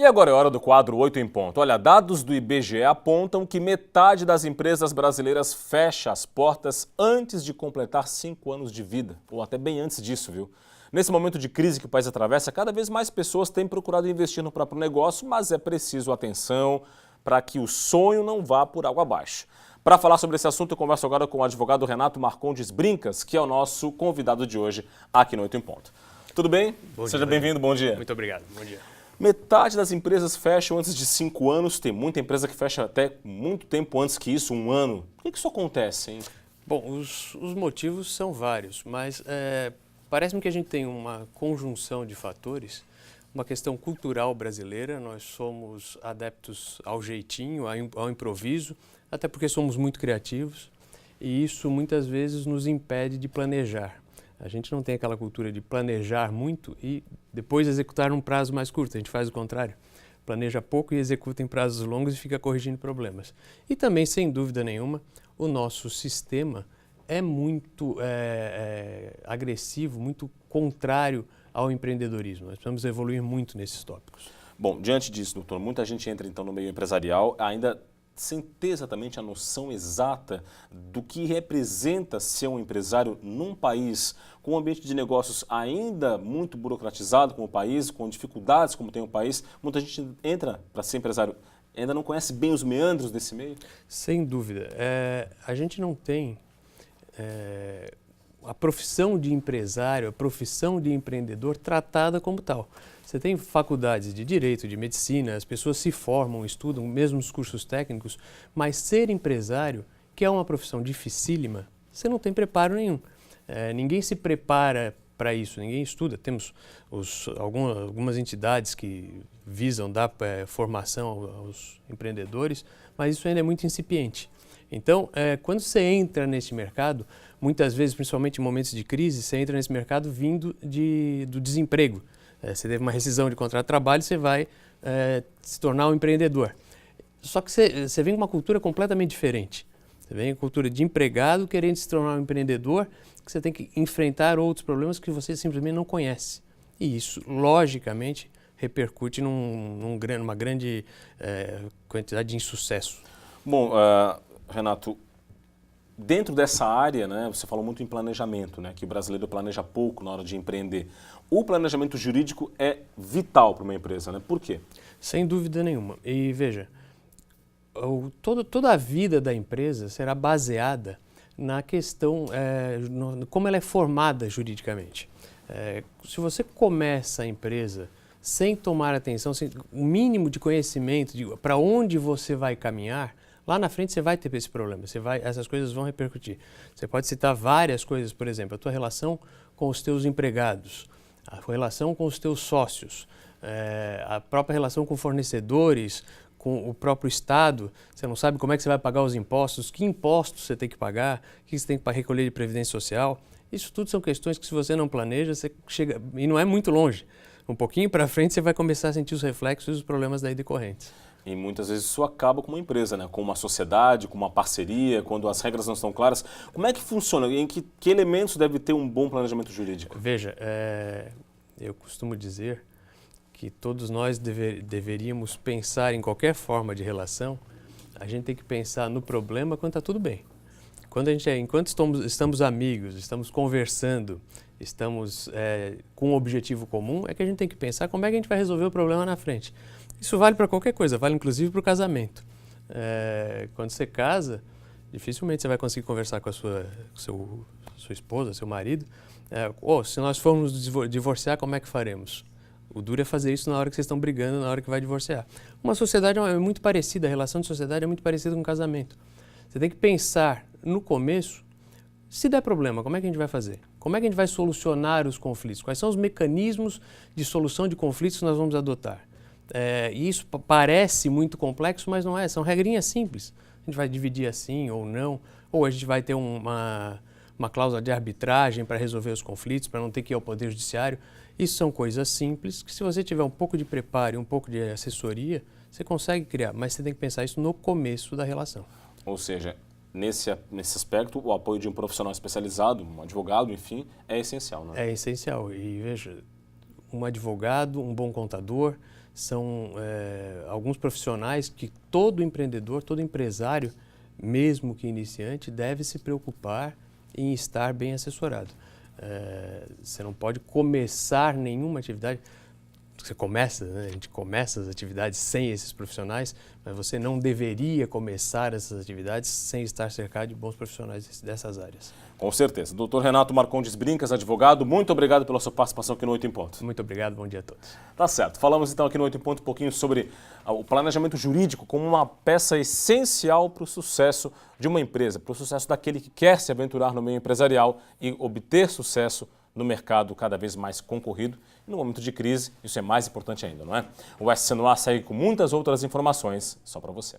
E agora é hora do quadro 8 em ponto. Olha, dados do IBGE apontam que metade das empresas brasileiras fecha as portas antes de completar 5 anos de vida, ou até bem antes disso, viu? Nesse momento de crise que o país atravessa, cada vez mais pessoas têm procurado investir no próprio negócio, mas é preciso atenção para que o sonho não vá por água abaixo. Para falar sobre esse assunto, eu converso agora com o advogado Renato Marcondes Brincas, que é o nosso convidado de hoje aqui no 8 em ponto. Tudo bem? Seja bem-vindo, bom dia. Muito obrigado, bom dia. Metade das empresas fecham antes de 5 anos, tem muita empresa que fecha até muito tempo antes que isso, 1 ano. Por que isso acontece, hein? Bom, os motivos são vários, mas parece-me que a gente tem uma conjunção de fatores, uma questão cultural brasileira, nós somos adeptos ao jeitinho, ao improviso, até porque somos muito criativos e isso muitas vezes nos impede de planejar. A gente não tem aquela cultura de planejar muito e depois executar num prazo mais curto. A gente faz o contrário. Planeja pouco e executa em prazos longos e fica corrigindo problemas. E também, sem dúvida nenhuma, o nosso sistema é muito agressivo, muito contrário ao empreendedorismo. Nós precisamos evoluir muito nesses tópicos. Bom, diante disso, doutor, muita gente entra então no meio empresarial ainda sem ter exatamente a noção exata do que representa ser um empresário num país com um ambiente de negócios ainda muito burocratizado como o país, com dificuldades como tem o país. Muita gente entra para ser empresário, ainda não conhece bem os meandros desse meio? Sem dúvida. A gente não tem a profissão de empresário, a profissão de empreendedor tratada como tal. Você tem faculdades de direito, de medicina, as pessoas se formam, estudam, mesmo os cursos técnicos, mas ser empresário, que é uma profissão dificílima, você não tem preparo nenhum. Ninguém se prepara para isso, ninguém estuda. Temos algumas entidades que visam dar formação aos empreendedores, mas isso ainda é muito incipiente. Então, quando você entra nesse mercado, muitas vezes, principalmente em momentos de crise, você entra nesse mercado vindo do desemprego. Você teve uma rescisão de contrato de trabalho, você vai se tornar um empreendedor. Só que você vem com uma cultura completamente diferente. Você vem com a cultura de empregado querendo se tornar um empreendedor, que você tem que enfrentar outros problemas que você simplesmente não conhece. E isso, logicamente, repercute numa grande quantidade de insucesso. Bom, Renato, dentro dessa área, né, você falou muito em planejamento, né, que o brasileiro planeja pouco na hora de empreender. O planejamento jurídico é vital para uma empresa, né? Por quê? Sem dúvida nenhuma. E veja, toda a vida da empresa será baseada na questão, como ela é formada juridicamente. Se você começa a empresa sem tomar atenção, sem o mínimo de conhecimento de para onde você vai caminhar, lá na frente você vai ter esse problema, essas coisas vão repercutir. Você pode citar várias coisas, por exemplo, a tua relação com os teus empregados, a relação com os teus sócios, a própria relação com fornecedores, com o próprio Estado. Você não sabe como é que você vai pagar os impostos, que impostos você tem que pagar, o que você tem que recolher de previdência social. Isso tudo são questões que, se você não planeja, você chega, e não é muito longe. Um pouquinho para frente você vai começar a sentir os reflexos e os problemas daí decorrentes. E muitas vezes isso acaba com uma empresa, né? Com uma sociedade, com uma parceria, quando as regras não estão claras. Como é que funciona? Em que elementos deve ter um bom planejamento jurídico? Veja, eu costumo dizer que todos nós deveríamos pensar em qualquer forma de relação, a gente tem que pensar no problema quando está tudo bem. Enquanto estamos amigos, estamos conversando, estamos com um objetivo comum, é que a gente tem que pensar como é que a gente vai resolver o problema na frente. Isso vale para qualquer coisa, vale inclusive para o casamento. Quando você casa, dificilmente você vai conseguir conversar com a sua esposa, seu marido. Se nós formos divorciar, como é que faremos? O duro é fazer isso na hora que vocês estão brigando, na hora que vai divorciar. Uma sociedade é muito parecida, a relação de sociedade é muito parecida com o casamento. Você tem que pensar no começo, se der problema, como é que a gente vai fazer? Como é que a gente vai solucionar os conflitos? Quais são os mecanismos de solução de conflitos que nós vamos adotar? E isso parece muito complexo, mas não é. São regrinhas simples. A gente vai dividir assim ou não, ou a gente vai ter uma cláusula de arbitragem para resolver os conflitos, para não ter que ir ao Poder Judiciário. Isso são coisas simples que, se você tiver um pouco de preparo e um pouco de assessoria, você consegue criar, mas você tem que pensar isso no começo da relação. Ou seja, nesse aspecto, o apoio de um profissional especializado, um advogado, enfim, é essencial, né? É essencial. E veja, um advogado, um bom contador, são alguns profissionais que todo empreendedor, todo empresário, mesmo que iniciante, deve se preocupar em estar bem assessorado. Você não pode começar nenhuma atividade. Você começa, né? A gente começa as atividades sem esses profissionais, mas você não deveria começar essas atividades sem estar cercado de bons profissionais dessas áreas. Com certeza. Dr. Renato Marcondes Brincas, advogado, muito obrigado pela sua participação aqui no 8 em Ponto. Muito obrigado, bom dia a todos. Tá certo. Falamos então aqui no 8 em Ponto um pouquinho sobre o planejamento jurídico como uma peça essencial para o sucesso de uma empresa, para o sucesso daquele que quer se aventurar no meio empresarial e obter sucesso no mercado cada vez mais concorrido. E no momento de crise, isso é mais importante ainda, não é? O SC no Ar segue com muitas outras informações só para você.